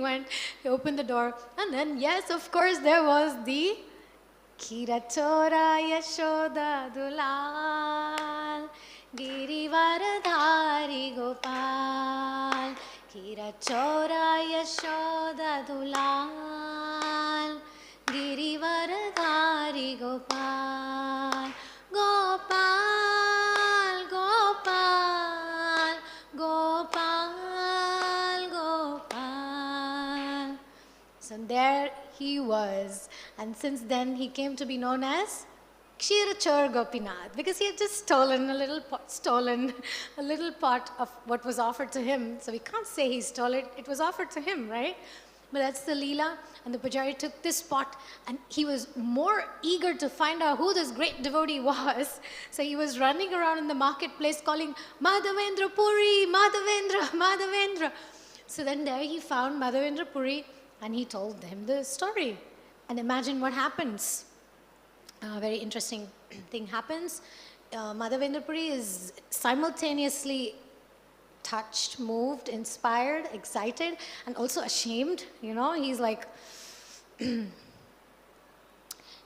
Speaker 1: opened the door, and then, yes, of course, there was the Kira Chora Yashoda Dulal, Girivaradhari Gopal, Kira Chora Yashoda Dulal, Girivaradhari Gopal, Gopal, Gopal, Gopal, Gopal. So there he was, and since then he came to be known as Kshirachor Gopinath, because he had just stolen a little pot of what was offered to him. So we can't say he stole it, it was offered to him, right? But that's the Leela. And the pujari took this pot, and he was more eager to find out who this great devotee was. So he was running around in the marketplace calling, Madhavendra Puri, Madhavendra, Madhavendra. So then there he found Madhavendra Puri, and he told him the story. And imagine what happens. A very interesting thing happens. Madhavendra Puri is simultaneously touched, moved, inspired, excited, and also ashamed. You know, he's like,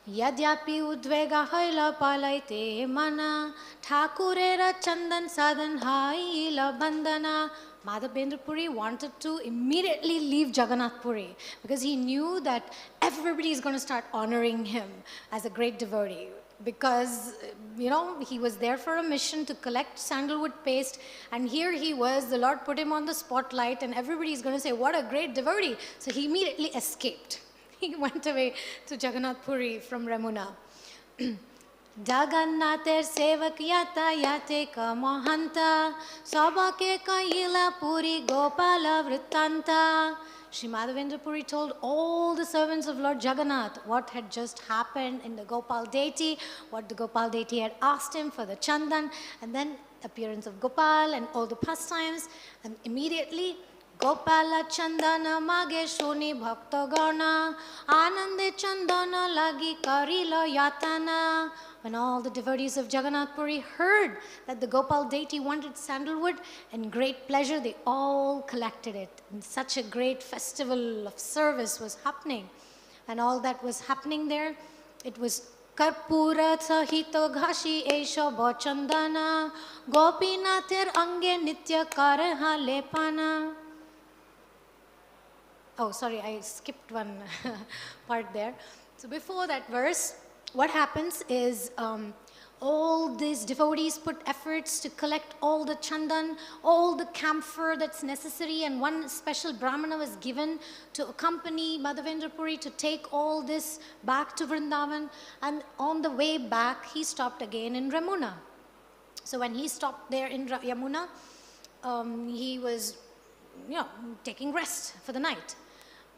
Speaker 1: Yadyapi udvega haila palaite mana, Thakurera chandan sadan haila bandana. Madhavendra Puri wanted to immediately leave Jagannath Puri because he knew that everybody is going to start honoring him as a great devotee. Because, you know, he was there for a mission to collect sandalwood paste, and here he was, the Lord put him on the spotlight, and everybody is going to say, what a great devotee. So he immediately escaped. He went away to Jagannath Puri from Ramuna. Jagannathir sevak yata yate ka mohanta, sabake kaila puri gopala vrittanta. Shri Madhavendra Puri told all the servants of Lord Jagannath what had just happened in the Gopal deity, what the Gopal deity had asked him for the chandan, and then appearance of Gopal and all the pastimes. And immediately, Gopala chandana mage shuni bhakta gana, anande chandana lagi karila yatana. When all the devotees of Jagannath Puri heard that the Gopal deity wanted sandalwood, in great pleasure they all collected it. And such a great festival of service was happening. And all that was happening there, it was Karpura sahito ghashi esha bachandana, Gopinathir ange nitya karaha lepana. Oh, sorry, I skipped one part there. So before that verse, what happens is all these devotees put efforts to collect all the chandan, all the camphor that's necessary, and one special brahmana was given to accompany Madhavendra Puri to take all this back to Vrindavan. And on the way back, he stopped again in Ramuna. So when he stopped there in Yamuna, he was, you know, taking rest for the night.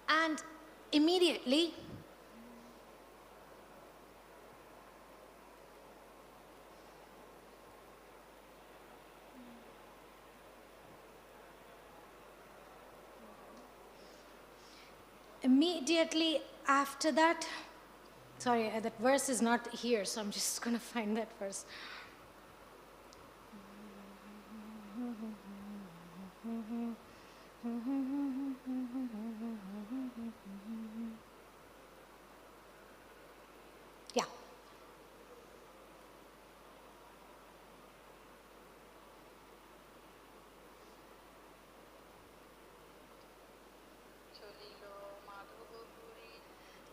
Speaker 1: And immediately, after that, sorry, that verse is not here, so I'm just going to find that verse. Yeah.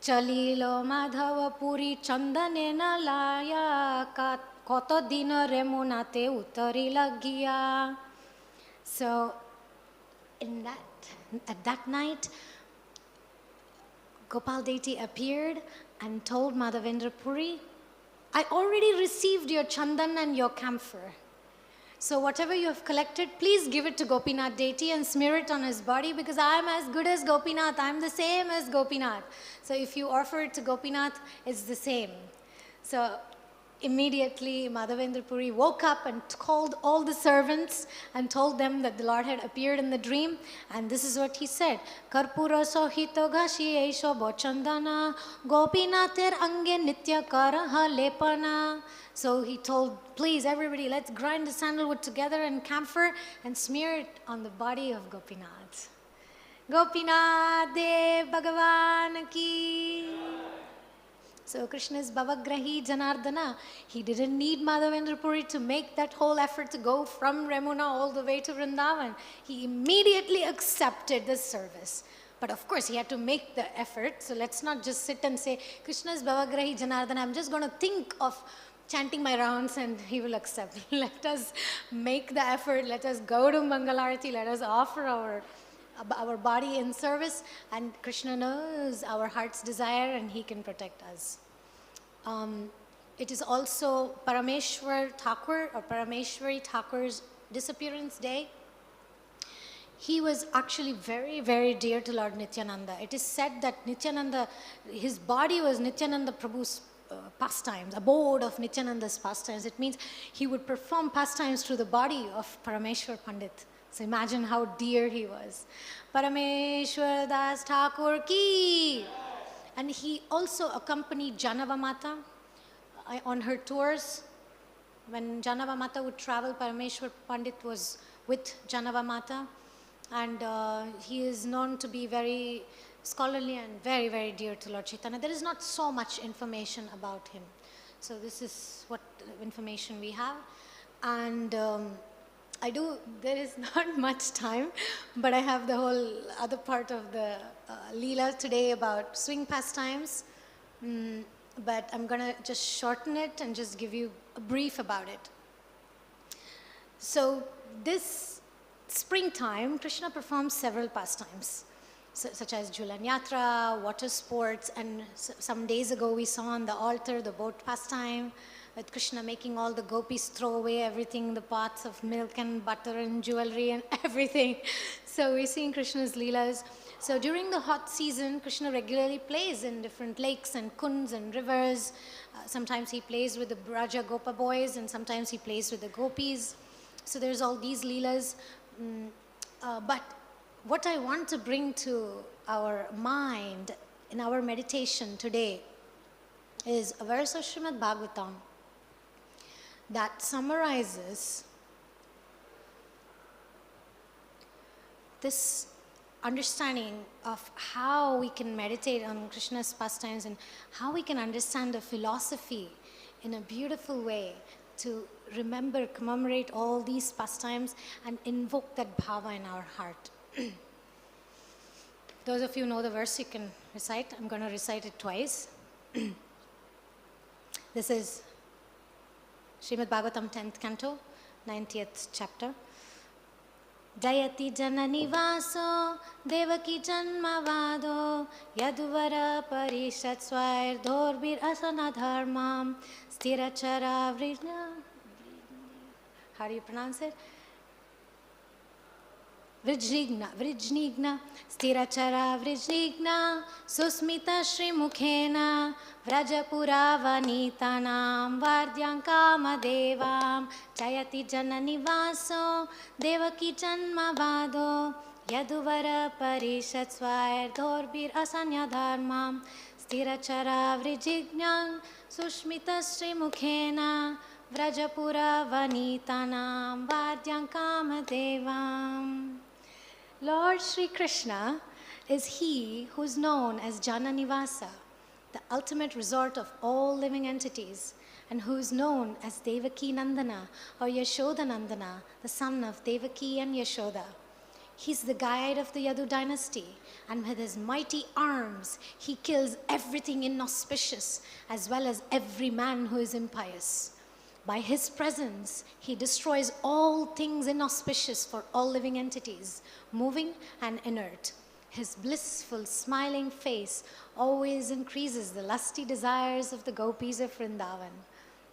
Speaker 1: Chalilo Madhava Puri Chandane Nalaya Koto Dina Remunate Uttari Lagia. So at that night, Gopal deity appeared and told Madhavendra Puri, I already received your chandan and your camphor. So whatever you have collected, please give it to Gopinath deity and smear it on his body, because I am as good as Gopinath. I am the same as Gopinath. So if you offer it to Gopinath, it's the same. So immediately Madhavendra Puri woke up and called all the servants and told them that the Lord had appeared in the dream. And this is what he said. Karpura sohito gashi eisho bochandana gopinathir ange nitya karaha lepana. So he told, please everybody, let's grind the sandalwood together and camphor and smear it on the body of Gopinath. Gopinath Dev Bhagavan ki. So Krishna's Bhavagrahi Janardana, he didn't need Madhavendra Puri to make that whole effort to go from Remuna all the way to Vrindavan. He immediately accepted the service. But of course, he had to make the effort. So let's not just sit and say, Krishna's Bhavagrahi Janardana, I'm just going to think of chanting my rounds and he will accept. Let us make the effort. Let us go to Mangalarati. Let us offer our body in service, and Krishna knows our heart's desire and he can protect us. It is also Parameshwar Thakur or Parameshwari Thakur's disappearance day. He was actually very, very dear to Lord Nityananda. It is said that Nityananda, his body was Nityananda Prabhu's pastimes, abode of Nityananda's pastimes. It means he would perform pastimes through the body of Parameshwar Pandit. So imagine how dear he was. Parameshwar Das Thakur ki. And he also accompanied Janava Mata on her tours. When Janava Mata would travel, Parameshwar Pandit was with Janava Mata. And he is known to be very scholarly and very, very dear to Lord Chaitanya. There is not so much information about him. So this is what information we have. And there is not much time, but I have the whole other part of the Leela today about swing pastimes. But I'm going to just shorten it and just give you a brief about it. So this springtime, Krishna performs several pastimes, such as Julan Yatra, water sports, and some days ago we saw on the altar the boat pastime, with Krishna making all the gopis throw away everything, the pots of milk and butter and jewelry and everything. So we're seeing Krishna's Leelas. So during the hot season, Krishna regularly plays in different lakes and kunds and rivers. Sometimes he plays with the Braja Gopa boys and sometimes he plays with the gopis. So there's all these Leelas. But what I want to bring to our mind in our meditation today is a verse of Srimad Bhagavatam that summarizes this understanding of how we can meditate on Krishna's pastimes and how we can understand the philosophy in a beautiful way to remember, commemorate all these pastimes and invoke that bhava in our heart. Those of you who know the verse, you can recite. I'm going to recite it twice. This is Srimad Bhagavatam 10th canto, 90th chapter. Jayati janani vaso devaki janmavado yaduvara parishat swair dhorbir asana dharmam sthirachara vrijna. How do you pronounce it? Vrijnigna, Sthirachara Vrijnigna, Susmita Shri Mukhena, Vrajapura Vanitanam, Vardyankama Devam, Jayati Janani Vaso, Devaki Janma Vado, Yaduvara Parishat Swair, Dhorbir Asanya Dharmam, Sthirachara Vrijnigna, Susmita Shri Mukhena, Vrajapura Vanitanam, Vardyankama Devam. Lord Sri Krishna is he who is known as Jananivasa, the ultimate resort of all living entities, and who is known as Devaki Nandana or Yashoda Nandana, the son of Devaki and Yashoda. He's the guide of the Yadu dynasty, and with his mighty arms, he kills everything inauspicious as well as every man who is impious. By his presence, he destroys all things inauspicious for all living entities, moving and inert. His blissful, smiling face always increases the lusty desires of the gopis of Vrindavan.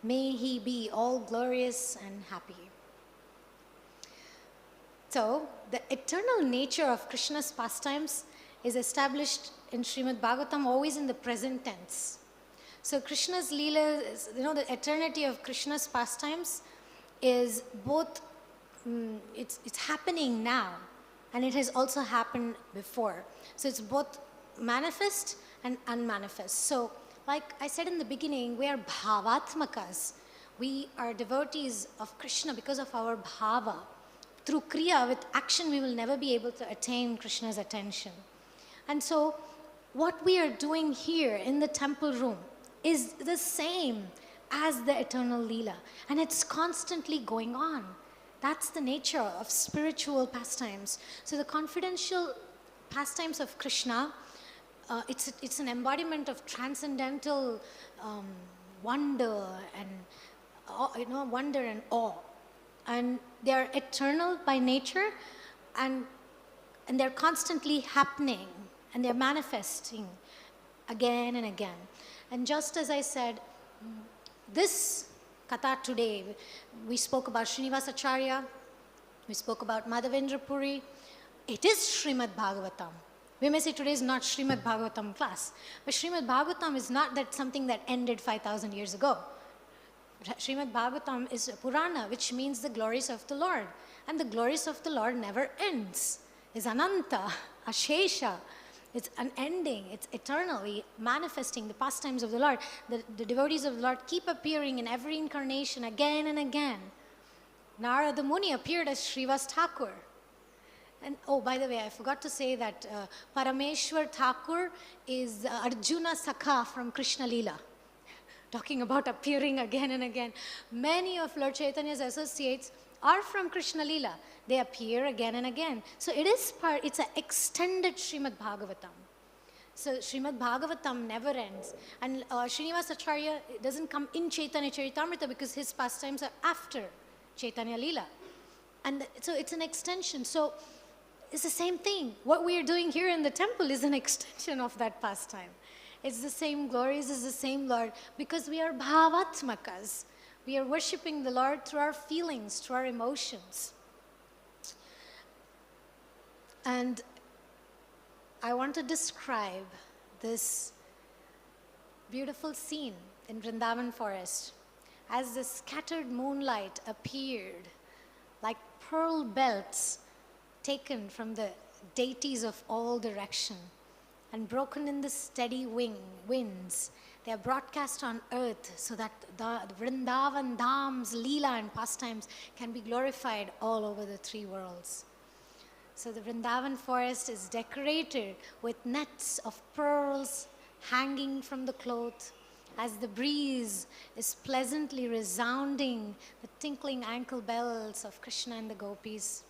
Speaker 1: May he be all glorious and happy. So, the eternal nature of Krishna's pastimes is established in Srimad Bhagavatam always in the present tense. So Krishna's Leela, the eternity of Krishna's pastimes is both, it's happening now, and it has also happened before. So it's both manifest and unmanifest. So like I said in the beginning, we are bhavatmakas. We are devotees of Krishna because of our bhava. Through kriya, with action, we will never be able to attain Krishna's attention. And so what we are doing here in the temple room is the same as the eternal Leela. And it's constantly going on. That's the nature of spiritual pastimes. So the confidential pastimes of Krishna, it's an embodiment of transcendental wonder and wonder and awe. And they are eternal by nature, and they're constantly happening, and they're manifesting again and again. And just as I said, this katha today, we spoke about Srinivas Acharya, we spoke about Madhavendra Puri. It is Srimad Bhagavatam. We may say today is not Srimad Bhagavatam class, but Srimad Bhagavatam is not that something that ended 5,000 years ago. Srimad Bhagavatam is a Purana, which means the glories of the Lord. And the glories of the Lord never ends. It's Ananta, Ashesha. It's unending, it's eternally manifesting the pastimes of the Lord. The devotees of the Lord keep appearing in every incarnation again and again. Narada Muni appeared as Srivas Thakur. And oh, by the way, I forgot to say that Parameshwar Thakur is Arjuna Sakha from Krishna Leela. Talking about appearing again and again. Many of Lord Chaitanya's associates are from Krishna Leela. They appear again and again. So it's an extended Srimad Bhagavatam. So Srimad Bhagavatam never ends. And Srinivas Acharya doesn't come in Chaitanya Charitamrita because his pastimes are after Chaitanya Leela. And so it's an extension. So it's the same thing. What we are doing here in the temple is an extension of that pastime. It's the same glories, it's the same Lord, because we are bhavatmakas. We are worshipping the Lord through our feelings, through our emotions. And I want to describe this beautiful scene in Vrindavan forest as the scattered moonlight appeared like pearl belts taken from the deities of all direction and broken in the steady winds. They are broadcast on earth so that the Vrindavan Dham's Leela and pastimes can be glorified all over the three worlds. So the Vrindavan forest is decorated with nets of pearls hanging from the cloth as the breeze is pleasantly resounding the tinkling ankle bells of Krishna and the gopis.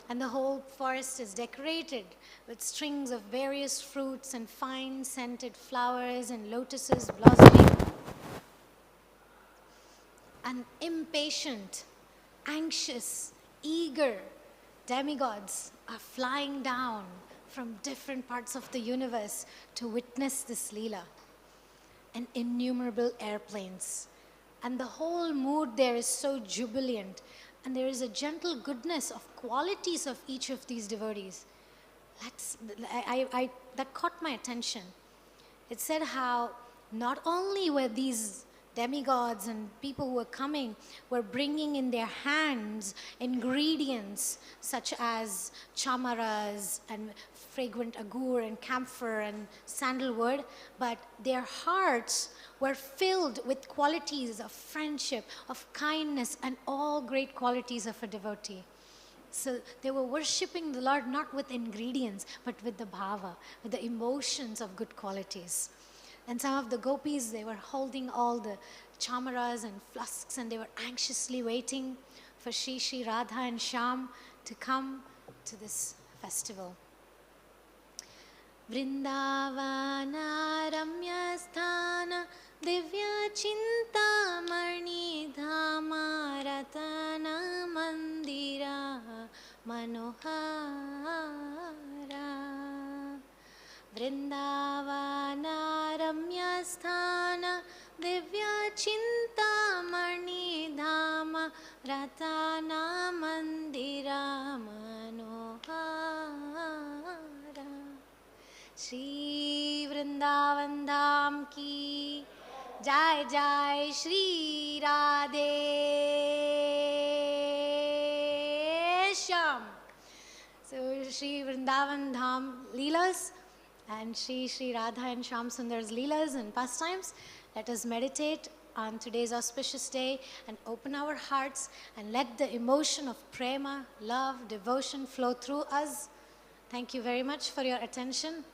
Speaker 1: And the whole forest is decorated with strings of various fruits and fine scented flowers and lotuses blossoming. And impatient, anxious, eager demigods are flying down from different parts of the universe to witness this Leela. And innumerable airplanes. And the whole mood there is so jubilant. And there is a gentle goodness of qualities of each of these devotees. That caught my attention. It said how not only were these demigods and people who were coming were bringing in their hands ingredients such as chamaras and fragrant agur and camphor and sandalwood, but their hearts were filled with qualities of friendship, of kindness, and all great qualities of a devotee. So they were worshipping the Lord not with ingredients, but with the bhava, with the emotions of good qualities. And some of the gopis, they were holding all the chamaras and flasks, and they were anxiously waiting for Shri Radha and Shyam to come to this festival. Vrindavana Ramya Sthana Divya Chintamani Dhama Ratana Mandira Manohara. Vrindavana Ramya Sthana Divya Chintamani Dhama Ratana Mandira Manohara. Shri Vrindavan Dham ki Jai Jai Shri Radhe Shyam. So Shri Vrindavan Dham Leelas and Shri Radha and Shyam Sundar's Leelas and pastimes. Let us meditate on today's auspicious day and open our hearts and let the emotion of prema, love, devotion flow through us. Thank you very much for your attention.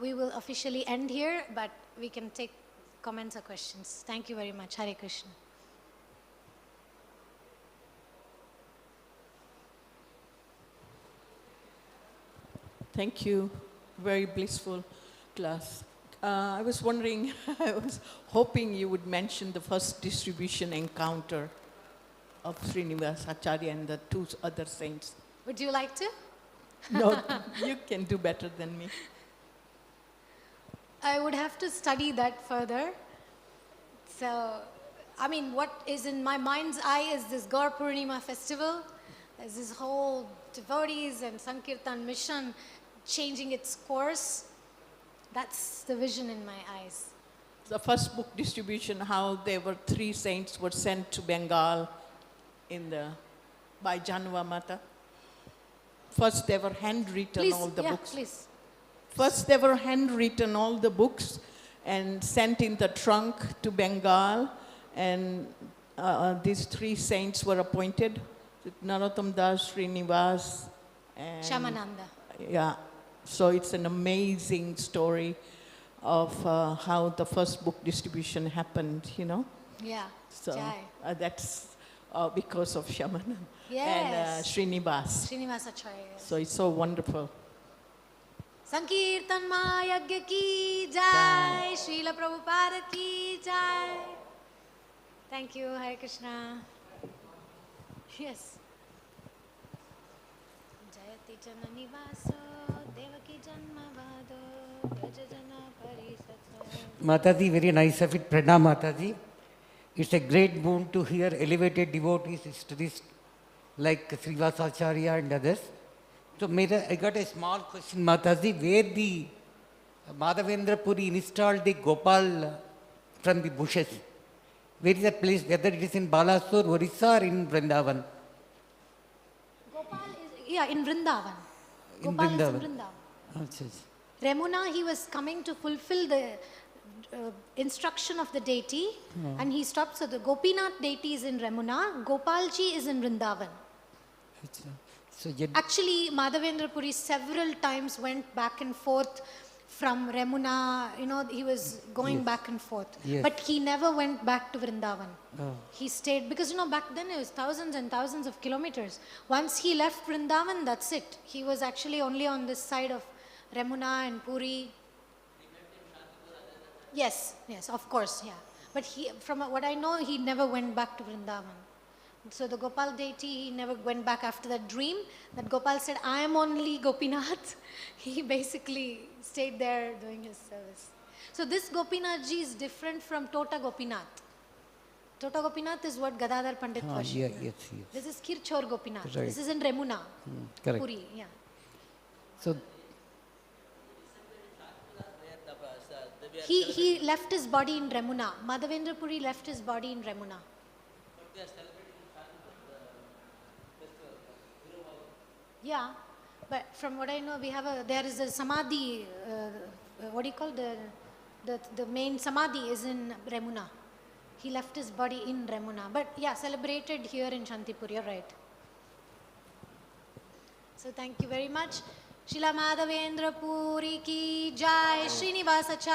Speaker 1: We will officially end here, but we can take comments or questions. Thank you very much. Hare Krishna.
Speaker 2: Thank you. Very blissful class. I was wondering, I was hoping you would mention the first distribution encounter of Sriniva Acharya and the two other saints.
Speaker 1: Would you like to?
Speaker 2: No, you can do better than me.
Speaker 1: I would have to study that further. So, I mean, what is in my mind's eye is this Gaur Purnima festival. There's this whole devotees and Sankirtan mission changing its course. That's the vision in my eyes.
Speaker 2: The first book distribution, how there were 3 saints were sent to Bengal by Janva Mata. First they were handwritten all the books.
Speaker 1: Please.
Speaker 2: First they were handwritten all the books and sent in the trunk to Bengal, and these 3 saints were appointed, Narottam Das, Srinivas, and
Speaker 1: Shyamananda.
Speaker 2: Yeah, so it's an amazing story of how the first book distribution happened, you know.
Speaker 1: Yeah.
Speaker 2: So
Speaker 1: Jai.
Speaker 2: that's because of Shyamananda
Speaker 1: Yes.
Speaker 2: and Srinivas.
Speaker 1: Sriniva Acharya.
Speaker 2: So it's so wonderful.
Speaker 1: Sankirtan Mayagya ki jai, Srila Prabhupada ki jai. Thank you, Hare Krishna. Yes. Jayati Janani Vaso, Devaki Janma Vado, Brajajana Parisatsa.
Speaker 3: Mataji, very nice of it. Pranam Mataji. It's a great boon to hear elevated devotees, histories like Srivasa Acharya and others. So I got a small question, Mataji, where the Madhavendra Puri installed the Gopal from the bushes. Where is that place, whether it is in Balasur, Orissa or in Vrindavan?
Speaker 1: Gopal is, in Vrindavan.
Speaker 3: In
Speaker 1: Gopal
Speaker 3: Vrindavan.
Speaker 1: is in Vrindavan.
Speaker 3: Achha.
Speaker 1: Remuna, he was coming to fulfill the instruction of the deity, and he stopped. So the Gopinath deity is in Remuna, Gopalji is in Vrindavan.
Speaker 3: Achha. So
Speaker 1: Actually, Madhavendra Puri several times went back and forth from Remuna, he was going back and forth.
Speaker 3: Yes.
Speaker 1: But he never went back to Vrindavan.
Speaker 3: Oh.
Speaker 1: He stayed, because back then it was thousands and thousands of kilometers. Once he left Vrindavan, that's it. He was actually only on this side of Remuna and Puri. Yes, of course, yeah. But from what I know, he never went back to Vrindavan. So the Gopal deity, he never went back after that dream that Gopal said, I am only Gopinath. He basically stayed there doing his service. So this Gopinath ji is different from Tota Gopinath. Tota Gopinath is what Gadadhar Pandit worshipped.
Speaker 3: Yes.
Speaker 1: This is Kirchhor Gopinath.
Speaker 3: Right.
Speaker 1: This is in Remuna,
Speaker 3: Correct.
Speaker 1: Puri, yeah.
Speaker 3: So
Speaker 1: He left his body in Remuna. Madhavendra Puri left his body in Remuna. Yeah, but from what I know, there is a samadhi. What do you call the main samadhi is in Remuna. He left his body in Remuna, but yeah, celebrated here in Shantipur. You're right. So thank you very much. Srila Madhavendra Puri ki jai, Srinivasa Acharya.